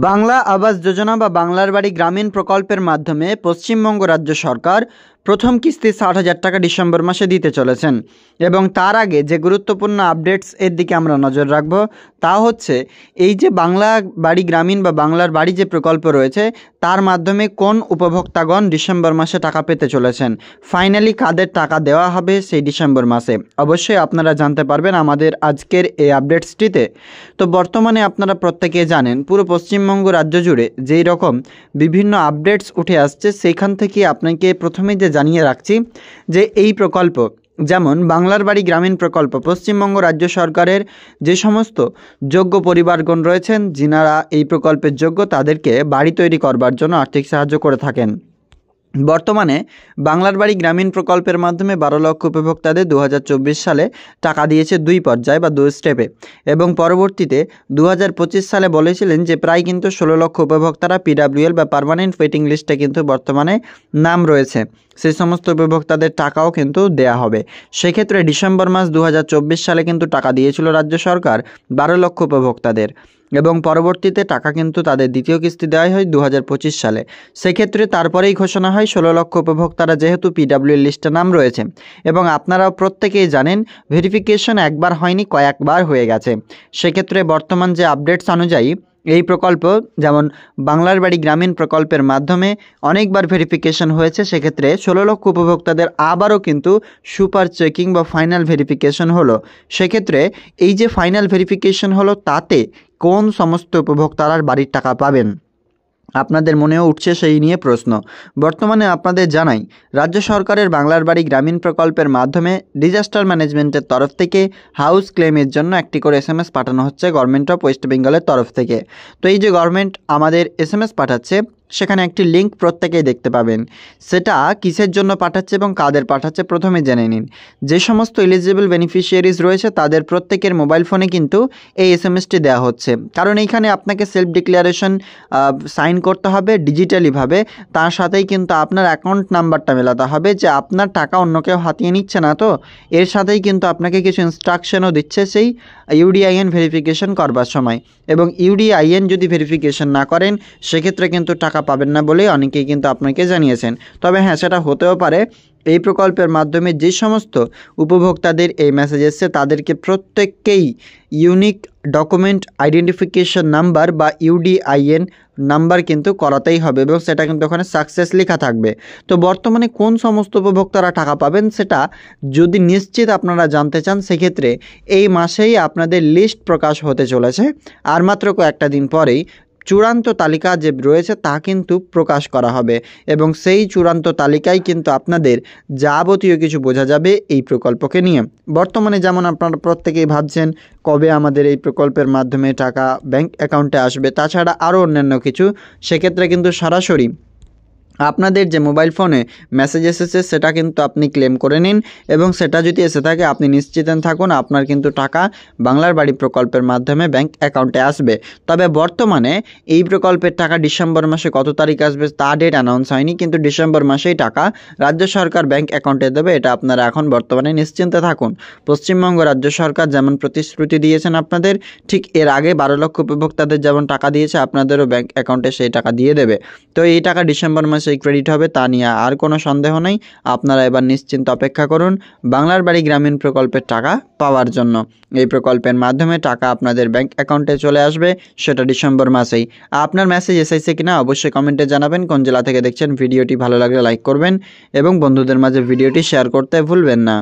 বাংলা আবাস যোজনা বা বাংলার বাড়ি গ্রামীণ প্রকল্পের মাধ্যমে পশ্চিমবঙ্গ রাজ্য সরকার প্রথম কিস্তি ৬০,০০০ টাকা ডিসেম্বর মাসে দিতে চলেছেন। এবং তার আগে যে গুরুত্বপূর্ণ আপডেটস এর দিকে আমরা নজর রাখব তা হচ্ছে এই যে বাংলা বাড়ি গ্রামীণ বা বাংলার বাড়ি যে প্রকল্প রয়েছে তার মাধ্যমে কোন উপভোক্তাগণ ডিসেম্বর মাসে টাকা পেতে চলেছেন, ফাইনালি কাদের টাকা দেওয়া হবে সেই ডিসেম্বর মাসে, অবশ্যই আপনারা জানতে পারবেন আমাদের আজকের এই আপডেটসটিতে। তো বর্তমানে আপনারা প্রত্যেকে জানেন পুরো পশ্চিমবঙ্গ রাজ্য জুড়ে যেই রকম বিভিন্ন আপডেটস উঠে আসছে সেইখান থেকে আপনাকে প্রথমে যে জানিয়ে রাখছি যে এই প্রকল্প যেমন বাংলার বাড়ি গ্রামীণ প্রকল্প পশ্চিমবঙ্গ রাজ্য সরকারের যে সমস্ত যোগ্য পরিবারগণ রয়েছেন যিনারা এই প্রকল্পের যোগ্য তাদেরকে বাড়ি তৈরি করবার জন্য আর্থিক সাহায্য করে থাকেন। বর্তমানে বাংলার বাড়ি গ্রামীণ প্রকল্পের মাধ্যমে ১২ লক্ষ উপভোক্তাদের ২০২৪ সালে টাকা দিয়েছে দুই পর্যায়ে বা দুই স্টেপে, এবং পরবর্তীতে ২০২৫ সালে বলেছিলেন যে প্রায় কিন্তু ১৬ লক্ষ উপভোক্তারা পিডাব্লিউএল বা পার্মানেন্ট ওয়েটিং লিস্টে কিন্তু বর্তমানে নাম রয়েছে, সেই সমস্ত উপভোক্তাদের টাকাও কিন্তু দেয়া হবে। সেক্ষেত্রে ডিসেম্বর মাস ২০২৪ সালে কিন্তু টাকা দিয়েছিল রাজ্য সরকার ১২ লক্ষ উপভোক্তাদের, এবং পরবর্তীতে টাকা কিন্তু তাদের দ্বিতীয় কিস্তি দেওয়া হয় ২০২৫ সালে। সেক্ষেত্রে তারপরেই ঘোষণা হয় ১৬ লক্ষ উপভোক্তারা যেহেতু পিডাব্লিউএল লিস্টে নাম রয়েছে, এবং আপনারাও প্রত্যেকেই জানেন ভেরিফিকেশন একবার হয়নি কয়েকবার হয়ে গেছে। সেক্ষেত্রে বর্তমান যে আপডেটস অনুযায়ী এই প্রকল্প যেমন বাংলার বাড়ি গ্রামীণ প্রকল্পের মাধ্যমে অনেকবার ভেরিফিকেশন হয়েছে, সেক্ষেত্রে ১৬ লক্ষ উপভোক্তাদের আবারও কিন্তু সুপার চেকিং বা ফাইনাল ভেরিফিকেশন হলো। সেক্ষেত্রে এই যে ফাইনাল ভেরিফিকেশন হলো তাতে কোন সমস্ত উপভোক্তারা বাড়ির টাকা পাবেন আপনাদের মনেও উঠছে সেই নিয়ে প্রশ্ন। বর্তমানে আপনাদের জানাই রাজ্য সরকারের বাংলার বাড়ি গ্রামীণ প্রকল্পের মাধ্যমে ডিজাস্টার ম্যানেজমেন্টের তরফ থেকে হাউস ক্লেমের জন্য একটি করে SMS পাঠানো হচ্ছে গভর্নমেন্ট অফ ওয়েস্ট বেঙ্গলের তরফ থেকে। তো এই যে গভর্নমেন্ট আমাদের SMS পাঠাচ্ছে সেখানে একটি লিঙ্ক প্রত্যেকেই দেখতে পাবেন, সেটা কিসের জন্য পাঠাচ্ছে এবং কাদের পাঠাচ্ছে প্রথমে জেনে নিন। যে সমস্ত এলিজিবল বেনিফিশিয়ারিজ রয়েছে তাদের প্রত্যেকের মোবাইল ফোনে কিন্তু এই SMSটি দেওয়া হচ্ছে, কারণ এইখানে আপনাকে সেলফ ডিক্লারেশন সাইন করতে হবে ডিজিটালিভাবে, তার সাথেই কিন্তু আপনার অ্যাকাউন্ট নাম্বারটা মেলাতে হবে যে আপনার টাকা অন্য কেউ হাতিয়ে নিচ্ছে না। তো এর সাথেই কিন্তু আপনাকে কিছু ইনস্ট্রাকশনও দিচ্ছে সেই UDIN ভেরিফিকেশন করবার সময়, এবং UDIN যদি ভেরিফিকেশন না করেন সেক্ষেত্রে কিন্তু টাকা পাবেন না বলেই অনেকেই কিন্তু আপনাকে জানিয়েছেন। তবে হ্যাঁ, সেটা হতেও পারে এই প্রকল্পের মাধ্যমে যে সমস্ত উপভোক্তাদের এই মেসেজ এসছে তাদেরকে প্রত্যেককেই ইউনিক ডকুমেন্ট আইডেন্টিফিকেশন নাম্বার বা UDIN নাম্বার কিন্তু করাতেই হবে, এবং সেটা কিন্তু ওখানে সাকসেস লেখা থাকবে। তো বর্তমানে কোন সমস্ত উপভোক্তারা টাকা পাবেন সেটা যদি নিশ্চিত আপনারা জানতে চান সেক্ষেত্রে এই মাসেই আপনাদের লিস্ট প্রকাশ হতে চলেছে, আর মাত্র কয়েকটা দিন পরেই চূড়ান্ত তালিকা যে রয়েছে তা কিন্তু প্রকাশ করা হবে, এবং সেই চূড়ান্ত তালিকায় কিন্তু আপনাদের যাবতীয় কিছু বোঝা যাবে এই প্রকল্পকে নিয়ে। বর্তমানে যেমন আপনারা প্রত্যেকেই ভাবছেন কবে আমাদের এই প্রকল্পের মাধ্যমে টাকা ব্যাংক অ্যাকাউন্টে আসবে, তাছাড়া আরও অন্যান্য কিছু, সেক্ষেত্রে কিন্তু সরাসরি আপনাদের যে মোবাইল ফোনে মেসেজ এসেছে সেটা কিন্তু আপনি ক্লেম করে নিন, এবং সেটা যদি এসে থাকে আপনি নিশ্চিত থাকুন আপনার কিন্তু টাকা বাংলার বাড়ি প্রকল্পের মাধ্যমে ব্যাংক অ্যাকাউন্টে আসবে। তবে বর্তমানে এই প্রকল্পের টাকা ডিসেম্বর মাসে কত তারিখ আসবে তা ডেট অ্যানাউন্স হয়নি, কিন্তু ডিসেম্বর মাসেই টাকা রাজ্য সরকার ব্যাংক অ্যাকাউন্টে দেবে, এটা আপনারা এখন বর্তমানে নিশ্চিন্তে থাকুন। পশ্চিমবঙ্গ রাজ্য সরকার যেমন প্রতিশ্রুতি দিয়েছেন আপনাদের, ঠিক এর আগে ১২ লক্ষ উপভোক্তাদের যেমন টাকা দিয়েছে আপনাদেরও ব্যাংক অ্যাকাউন্টে সেই টাকা দিয়ে দেবে। তো এই টাকা ডিসেম্বর মাসে ক্রেডিট হবে তা নিয়ে আর কোনো সন্দেহ নেই, আপনারা এবার নিশ্চিন্ত অপেক্ষা করুন বাংলার বাড়ি গ্রামীণ প্রকল্পের টাকা পাওয়ার জন্য। এই প্রকল্পের মাধ্যমে টাকা আপনাদের ব্যাংক অ্যাকাউন্টে চলে আসবে, সেটা ডিসেম্বর মাসেই। আপনার মেসেজ এসেছে কিনা অবশ্যই কমেন্টে জানাবেন, কোন জেলা থেকে দেখছেন। ভিডিওটি ভালো লাগলে লাইক করবেন এবং বন্ধুদের মাঝে ভিডিওটি শেয়ার করতে ভুলবেন না।